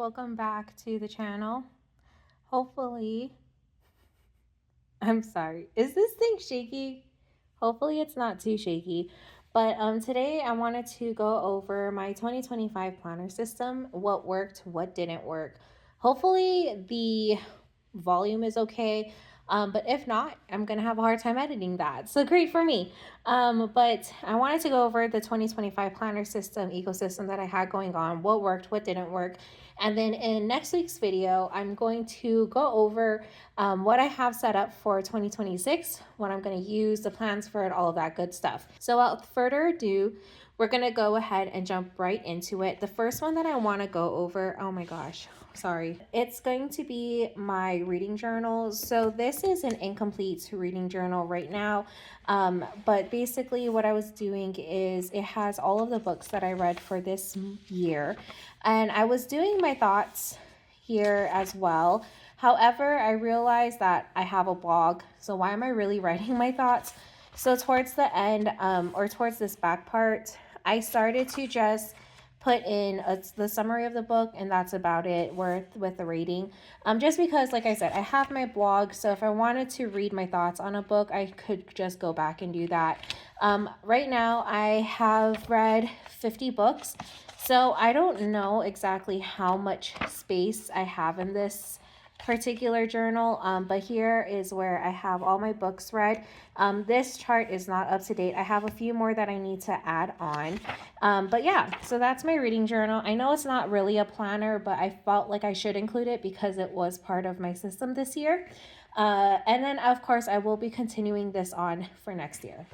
welcome back to the channel. Hopefully, I'm sorry, is this thing shaky? Hopefully it's not too shaky. But today I wanted to go over my 2025 planner system, what worked, what didn't work. Hopefully the volume is okay. But if not, I'm going to have a hard time editing that. So great for me. But I wanted to go over the 2025 planner system, ecosystem that I had going on, what worked, what didn't work. And then in next week's video, I'm going to go over what I have set up for 2026, what I'm going to use, the plans for it, all of that good stuff. So without further ado, we're going to go ahead and jump right into it. The first one that I want to go over, oh my gosh, sorry. It's going to be my reading journal. So this is an incomplete reading journal right now. But basically what I was doing is it has all of the books that I read for this year. And I was doing my thoughts here as well. However, I realized that I have a blog. So why am I really writing my thoughts? So towards the end, or towards this back part, I started to just put in the summary of the book, and that's about it with the rating. Just because, like I said, I have my blog, so if I wanted to read my thoughts on a book, I could just go back and do that. Right now, I have read 50 books, so I don't know exactly how much space I have in this particular journal, but here is where I have all my books read. This chart is not up to date. I have a few more that I need to add on, but yeah, so that's my reading journal. I know it's not really a planner, but I felt like I should include it because it was part of my system this year, and then of course I will be continuing this on for next year.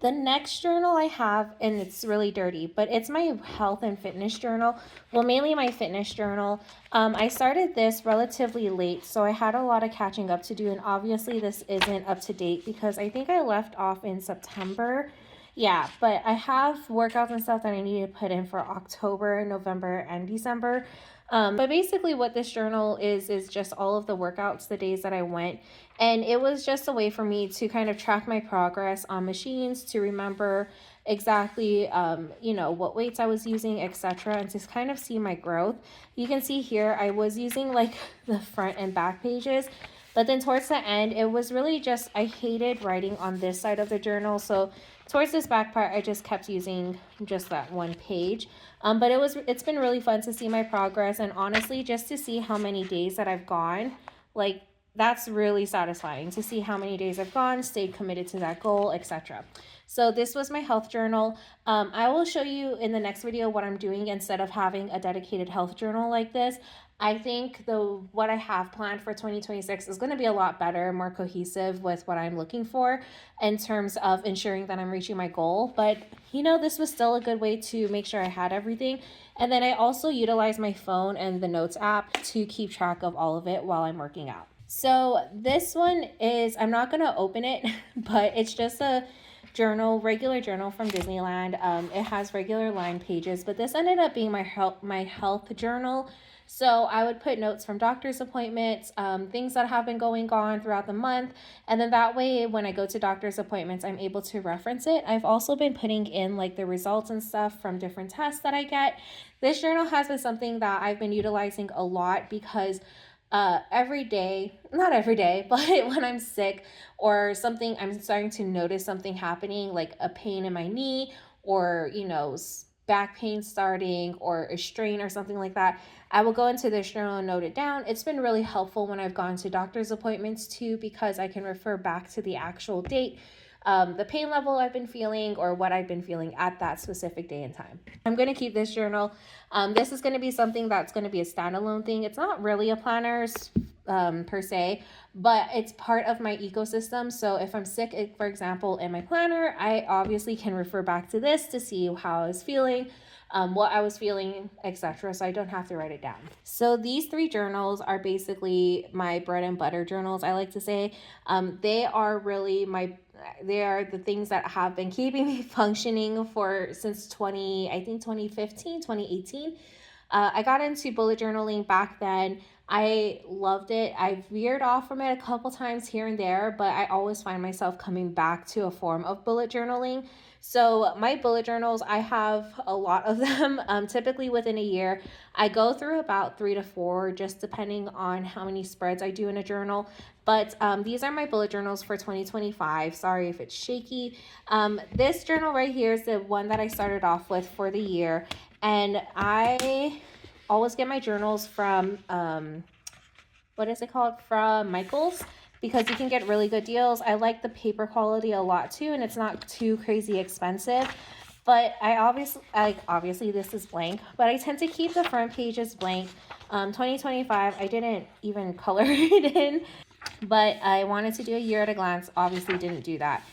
The next journal I have, and it's really dirty, but it's my health and fitness journal. Well, mainly my fitness journal. I started this relatively late, so I had a lot of catching up to do, and obviously this isn't up to date because I think I left off in September. Yeah, but I have workouts and stuff that I need to put in for October, November, and December. But basically what this journal is just all of the workouts, the days that I went. And it was just a way for me to kind of track my progress on machines, to remember exactly, what weights I was using, etc. And to kind of see my growth. You can see here, I was using like the front and back pages. But then towards the end, it was really just, I hated writing on this side of the journal. So towards this back part, I just kept using just that one page. But it's been really fun to see my progress, and honestly, just to see how many days that I've gone, like that's really satisfying to see how many days I've gone, stayed committed to that goal, etc. So this was my health journal. I will show you in the next video what I'm doing instead of having a dedicated health journal like this. I think what I have planned for 2026 is going to be a lot better, more cohesive with what I'm looking for in terms of ensuring that I'm reaching my goal. But this was still a good way to make sure I had everything. And then I also utilize my phone and the notes app to keep track of all of it while I'm working out. So this one is, I'm not going to open it, but it's just a journal, regular journal from Disneyland. It has regular line pages, but this ended up being my health journal. So I would put notes from doctor's appointments, things that have been going on throughout the month. And then that way, when I go to doctor's appointments, I'm able to reference it. I've also been putting in like the results and stuff from different tests that I get. This journal has been something that I've been utilizing a lot because every day, not every day, but when I'm sick or something, I'm starting to notice something happening, like a pain in my knee or, back pain starting or a strain or something like that, I will go into this journal and note it down. It's been really helpful when I've gone to doctor's appointments too, because I can refer back to the actual date, the pain level I've been feeling or what I've been feeling at that specific day and time. I'm going to keep this journal. This is going to be something that's going to be a standalone thing. It's not really a planner per se, but it's part of my ecosystem. So if I'm sick, for example, in my planner, I obviously can refer back to this to see how I was feeling, what I was feeling, etc. So I don't have to write it down. So these 3 journals are basically my bread and butter journals, I like to say. They are the things that have been keeping me functioning since 2015, 2018. I got into bullet journaling back then. I loved it. I veered off from it a couple times here and there, but I always find myself coming back to a form of bullet journaling. So my bullet journals, I have a lot of them, typically within a year. I go through about 3 to 4, just depending on how many spreads I do in a journal. But these are my bullet journals for 2025. Sorry if it's shaky. This journal right here is the one that I started off with for the year. And I always get my journals from, what is it called? From Michaels, because you can get really good deals. I like the paper quality a lot too, and it's not too crazy expensive. But I obviously this is blank, but I tend to keep the front pages blank. 2025, I didn't even color it in, but I wanted to do a year at a glance. Obviously didn't do that.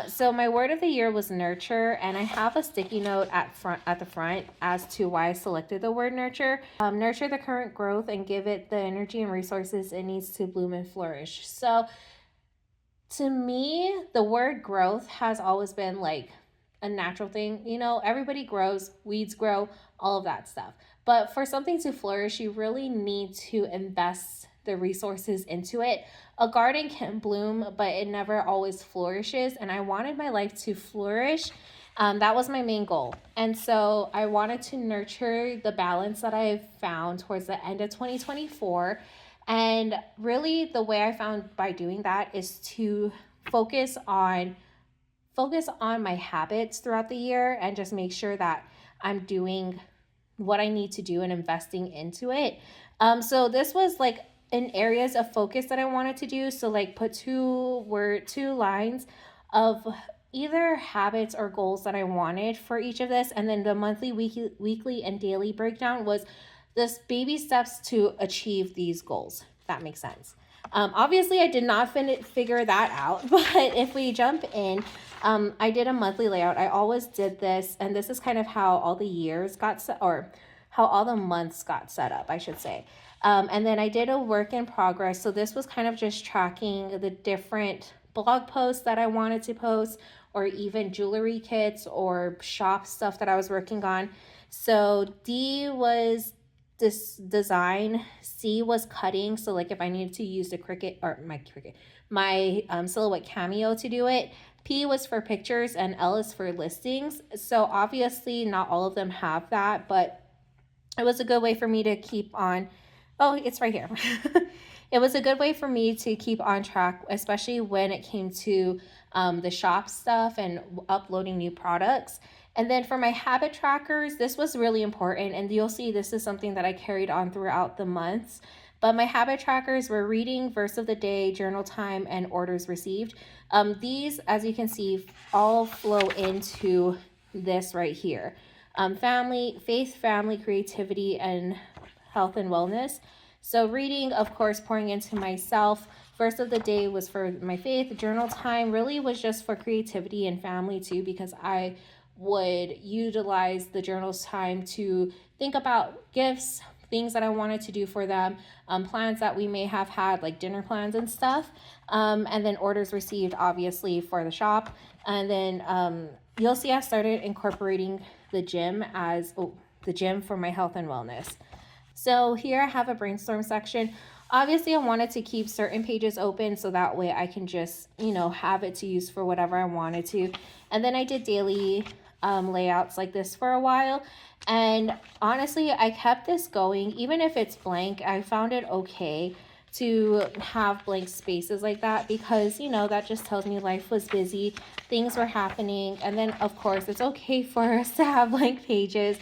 So my word of the year was nurture, and I have a sticky note at the front as to why I selected the word nurture. Nurture the current growth and give it the energy and resources it needs to bloom and flourish. So to me, the word growth has always been like a natural thing. You know, everybody grows, weeds grow, all of that stuff. But for something to flourish, you really need to invest the resources into it. A garden can bloom, but it never always flourishes. And I wanted my life to flourish. That was my main goal. And so I wanted to nurture the balance that I found towards the end of 2024. And really the way I found by doing that is to focus on my habits throughout the year and just make sure that I'm doing what I need to do and investing into it. So this was like in areas of focus that I wanted to do. So like put two lines of either habits or goals that I wanted for each of this. And then the monthly, weekly, and daily breakdown was this baby steps to achieve these goals. If that makes sense. Obviously I did not figure that out, but if we jump in, I did a monthly layout. I always did this, and this is kind of how all the years got set, or how all the months got set up, I should say. And then I did a work in progress. So this was kind of just tracking the different blog posts that I wanted to post, or even jewelry kits or shop stuff that I was working on. So D was this design, C was cutting. So like if I needed to use my silhouette cameo to do it. P was for pictures, and L is for listings. So obviously not all of them have that, but it was a good way for me to keep on. Oh, it's right here. It was a good way for me to keep on track, especially when it came to the shop stuff and uploading new products. And then for my habit trackers, this was really important. And you'll see this is something that I carried on throughout the months. But my habit trackers were reading, verse of the day, journal time, and orders received. These, as you can see, all flow into this right here. Family, faith, family, creativity, and health and wellness. So reading, of course, pouring into myself. Verse of the day was for my faith. Journal time really was just for creativity and family too, because I would utilize the journal's time to think about gifts, things that I wanted to do for them, plans that we may have had, like dinner plans and stuff, and then orders received, obviously, for the shop. And then you'll see I started incorporating the gym for my health and wellness. So here I have a brainstorm section. Obviously, I wanted to keep certain pages open so that way I can just, have it to use for whatever I wanted to. And then I did daily layouts like this for a while. And honestly, I kept this going. Even if it's blank, I found it okay to have blank spaces like that, because that just tells me life was busy, things were happening. And then of course it's okay for us to have blank pages.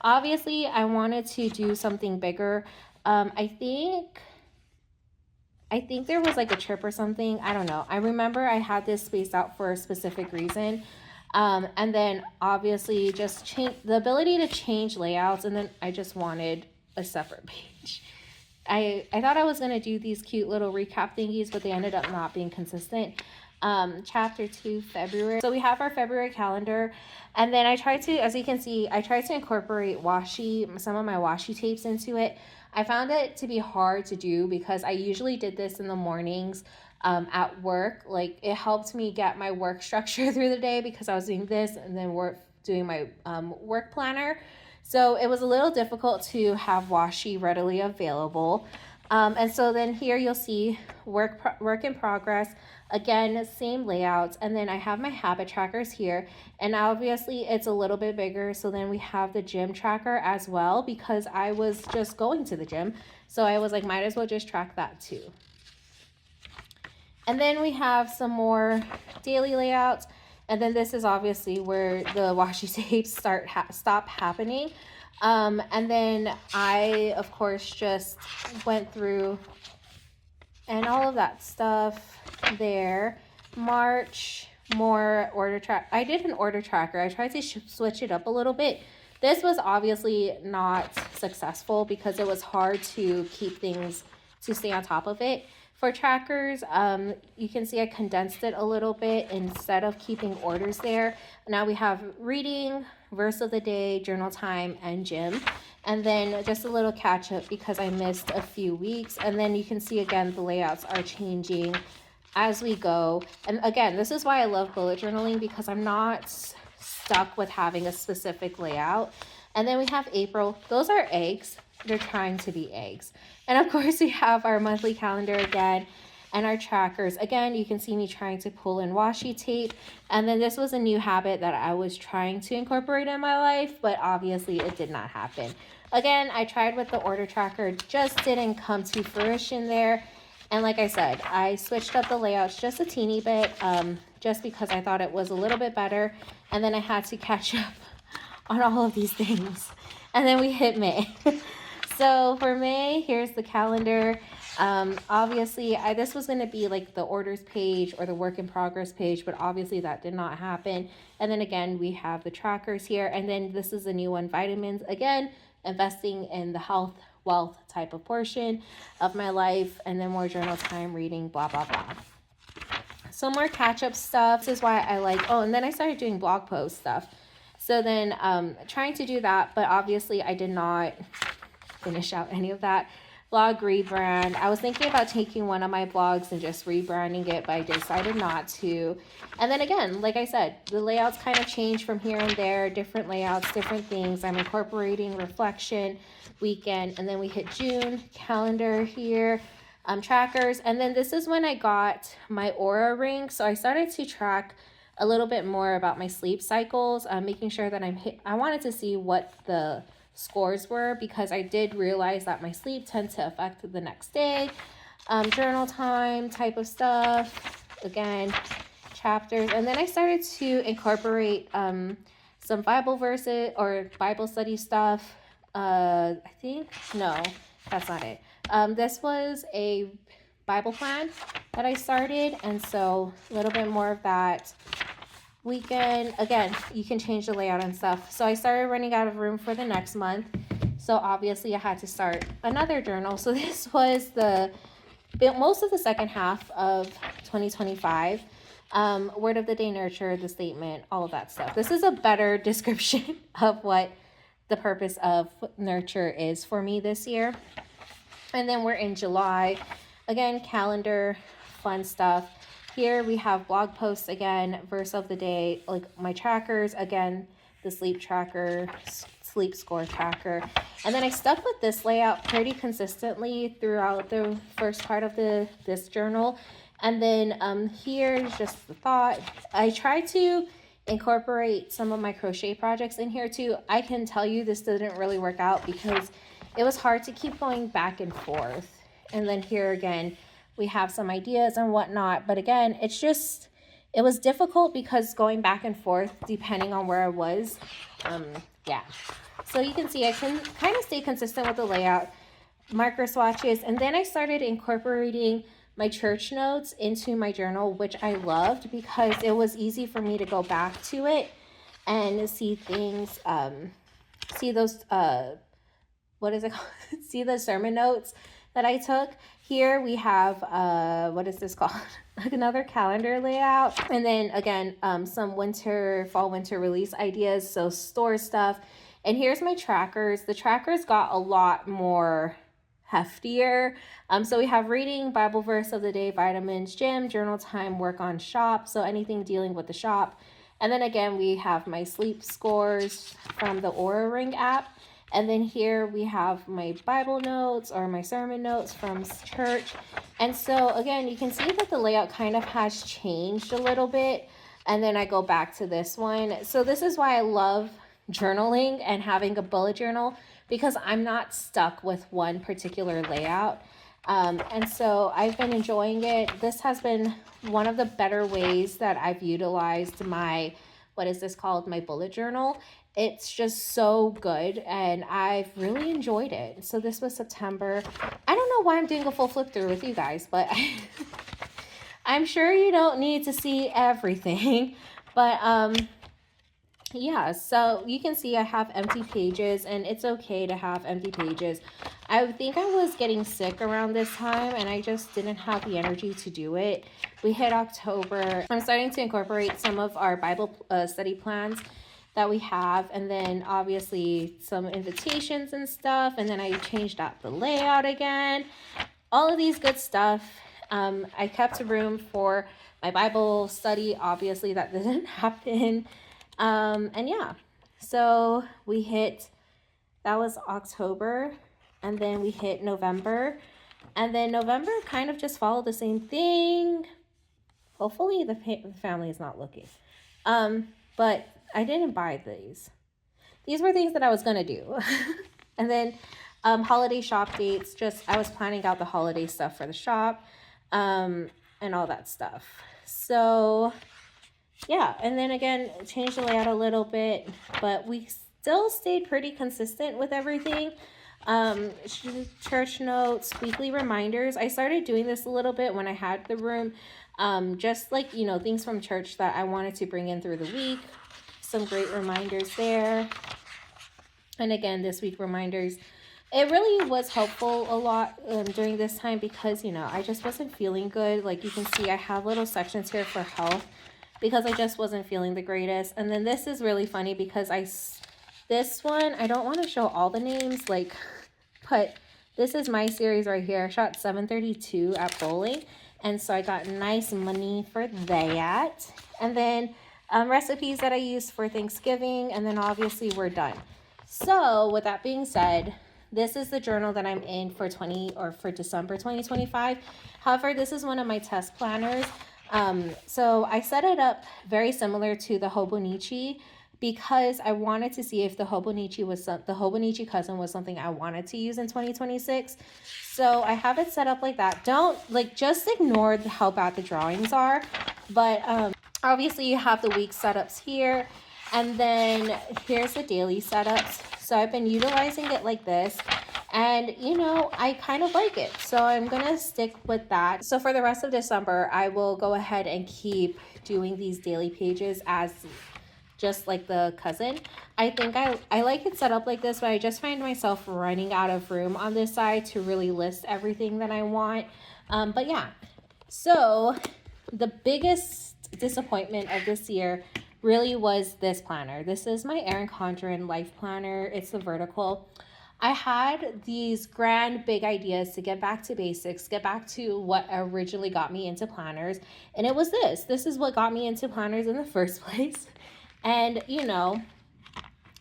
Obviously I wanted to do something bigger. I think there was like a trip or something, I don't know. I remember I had this spaced out for a specific reason. And then obviously just the ability to change layouts, and then I just wanted a separate page. I thought I was going to do these cute little recap thingies, but they ended up not being consistent. Chapter 2, February. So we have our February calendar, and then I tried to, as you can see, I tried to incorporate some of my washi tapes into it. I found it to be hard to do because I usually did this in the mornings at work. Like, it helped me get my work structure through the day because I was doing this and then doing my work planner. So it was a little difficult to have washi readily available. And so then here you'll see work in progress. Again, same layouts. And then I have my habit trackers here. And obviously it's a little bit bigger. So then we have the gym tracker as well, because I was just going to the gym. So I was like, might as well just track that too. And then we have some more daily layouts. And then this is obviously where the washi tapes stop happening. And then I, of course, just went through and all of that stuff there. March, more order track. I did an order tracker. I tried to switch it up a little bit. This was obviously not successful because it was hard to keep things, to stay on top of it. For trackers, you can see I condensed it a little bit instead of keeping orders there. Now we have reading, verse of the day, journal time, and gym. And then just a little catch up because I missed a few weeks. And then you can see again, the layouts are changing as we go. And again, this is why I love bullet journaling, because I'm not stuck with having a specific layout. And then we have April. Those are eggs. They're trying to be eggs. And of course we have our monthly calendar again and our trackers. Again, you can see me trying to pull in washi tape. And then this was a new habit that I was trying to incorporate in my life, but obviously it did not happen. Again, I tried with the order tracker, just didn't come to fruition there. And like I said, I switched up the layouts just a teeny bit, just because I thought it was a little bit better. And then I had to catch up on all of these things. And then we hit May. So for May, here's the calendar. Obviously, this was going to be like the orders page or the work in progress page, but obviously that did not happen. And then again, we have the trackers here. And then this is a new one, vitamins. Again, investing in the health, wealth type of portion of my life. And then more journal time, reading, blah, blah, blah. So more catch-up stuff. This is why I like, and then I started doing blog post stuff. So then trying to do that, but obviously I did not finish out any of that. Blog rebrand. I was thinking about taking one of my blogs and just rebranding it, but I decided not to. And then again, like I said, the layouts kind of change from here and there, different layouts, different things. I'm incorporating reflection, weekend, and then we hit June, calendar here, trackers. And then this is when I got my Aura ring. So I started to track a little bit more about my sleep cycles, making sure that I wanted to see what the scores were, because I did realize that my sleep tends to affect the next day. Journal time type of stuff, again, chapters. And then I started to incorporate some Bible verses or Bible study stuff. I think, no, that's not it. This was a Bible plan that I started, and so a little bit more of that. Weekend, again, you can change the layout and stuff. So I started running out of room for the next month. So obviously I had to start another journal. So this was most of the second half of 2025. Word of the day, nurture, the statement, all of that stuff. This is a better description of what the purpose of nurture is for me this year. And then we're in July. Again, calendar, fun stuff. Here we have blog posts again, verse of the day, like my trackers, again, the sleep tracker, sleep score tracker. And then I stuck with this layout pretty consistently throughout the first part of this journal. And then here's just the thought. I tried to incorporate some of my crochet projects in here too. I can tell you this didn't really work out because it was hard to keep going back and forth. And then here again, we have some ideas and whatnot, but again, it was difficult because going back and forth depending on where I was. Yeah. So you can see I can kind of stay consistent with the layout, marker swatches, and then I started incorporating my church notes into my journal, which I loved because it was easy for me to go back to it and see things, see those, what is it called? See the sermon notes that I took. Here we have, what is this called? Another calendar layout. And then again, some fall winter release ideas. So store stuff. And here's my trackers. The trackers got a lot more heftier. So we have reading, Bible verse of the day, vitamins, gym, journal time, work on shop. So anything dealing with the shop. And then again, we have my sleep scores from the Aura Ring app. And then here we have my Bible notes or my sermon notes from church. And so again, you can see that the layout kind of has changed a little bit. And then I go back to this one. So this is why I love journaling and having a bullet journal, because I'm not stuck with one particular layout. And so I've been enjoying it. This has been one of the better ways that I've utilized my, what is this called? My bullet journal. It's just so good and I've really enjoyed it. So this was September. I don't know why I'm doing a full flip through with you guys, but I'm sure you don't need to see everything. But yeah, so you can see I have empty pages, and it's okay to have empty pages. I think I was getting sick around this time and I just didn't have the energy to do it. We hit October. I'm starting to incorporate some of our Bible study plans that we have, and then obviously some invitations and stuff, and then I changed out the layout again, all of these good stuff. I kept a room for my Bible study. Obviously that didn't happen. And yeah, so we hit, that was October, and then we hit November, and then November kind of just followed the same thing. Hopefully the family is not looking. But I didn't buy these. These were things that I was going to do. And then holiday shop dates, just I was planning out the holiday stuff for the shop and all that stuff. So yeah, and then again, changed the layout a little bit, but we still stayed pretty consistent with everything. Church notes, weekly reminders. I started doing this a little bit when I had the room. Just like, you know, things from church that I wanted to bring in through the week. Some great reminders there. And again, this week reminders. It really was helpful a lot during this time because, you know, I just wasn't feeling good. Like you can see, I have little sections here for health because I just wasn't feeling the greatest. And then this is really funny because this one, I don't want to show all the names, like, but this is my series right here. I shot 732 at bowling. And so I got nice money for that. And then recipes that I used for Thanksgiving. And then obviously we're done. So with that being said, this is the journal that I'm in for December 2025. However, this is one of my test planners. So I set it up very similar to the Hobonichi because I wanted to see if the Hobonichi cousin was something I wanted to use in 2026. So I have it set up like that. Don't just ignore how bad the drawings are. But obviously you have the week setups here. And then here's the daily setups. So I've been utilizing it like this. And, you know, I kind of like it. So I'm going to stick with that. So for the rest of December, I will go ahead and keep doing these daily pages as just like the cousin. I think I like it set up like this, but I just find myself running out of room on this side to really list everything that I want. But yeah, so the biggest disappointment of this year really was this planner. This is my Erin Condren life planner. It's the vertical. I had these grand big ideas to get back to basics, get back to what originally got me into planners. And it was this. This is what got me into planners in the first place. And, you know,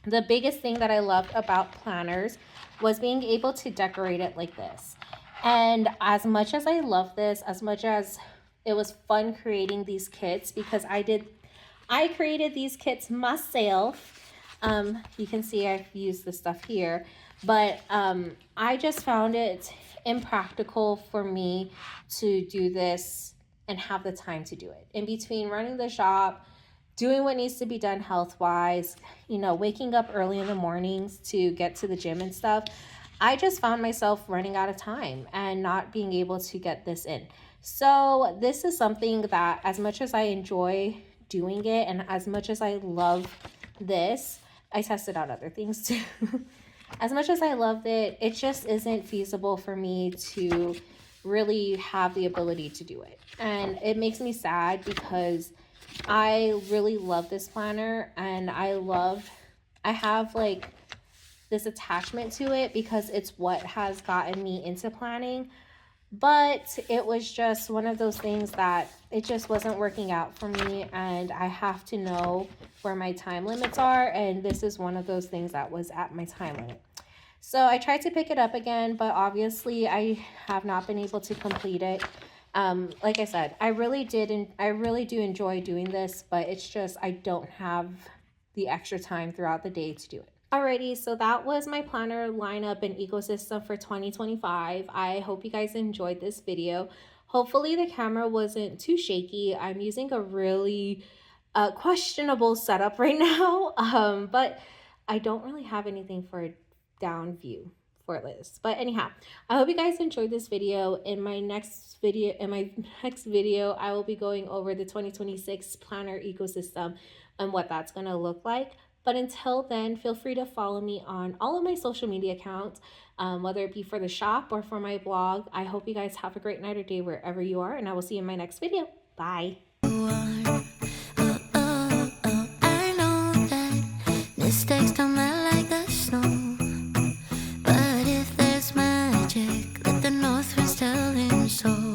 the biggest thing that I loved about planners was being able to decorate it like this. And as much as I love this, as much as it was fun creating these kits, because I created these kits myself. You can see I've used the stuff here, but I just found it impractical for me to do this and have the time to do it. In between running the shop, doing what needs to be done health-wise, you know, waking up early in the mornings to get to the gym and stuff, I just found myself running out of time and not being able to get this in. So this is something that, as much as I enjoy doing it and as much as I love this, I tested out other things too. As much as I loved it, it just isn't feasible for me to really have the ability to do it. And it makes me sad because I really love this planner and I have like this attachment to it because it's what has gotten me into planning. But it was just one of those things that it just wasn't working out for me, and I have to know where my time limits are, and this is one of those things that was at my time limit. So I tried to pick it up again, but obviously I have not been able to complete it. Like I said, I really do enjoy doing this, but it's just I don't have the extra time throughout the day to do it. Alrighty, so that was my planner lineup and ecosystem for 2025. I hope you guys enjoyed this video. Hopefully the camera wasn't too shaky. I'm using a really questionable setup right now, but I don't really have anything for a down view for this. But anyhow, I hope you guys enjoyed this video. In my next video, I will be going over the 2026 planner ecosystem and what that's going to look like. But until then, feel free to follow me on all of my social media accounts, whether it be for the shop or for my blog. I hope you guys have a great night or day wherever you are, and I will see you in my next video. Bye. I know that mistakes don't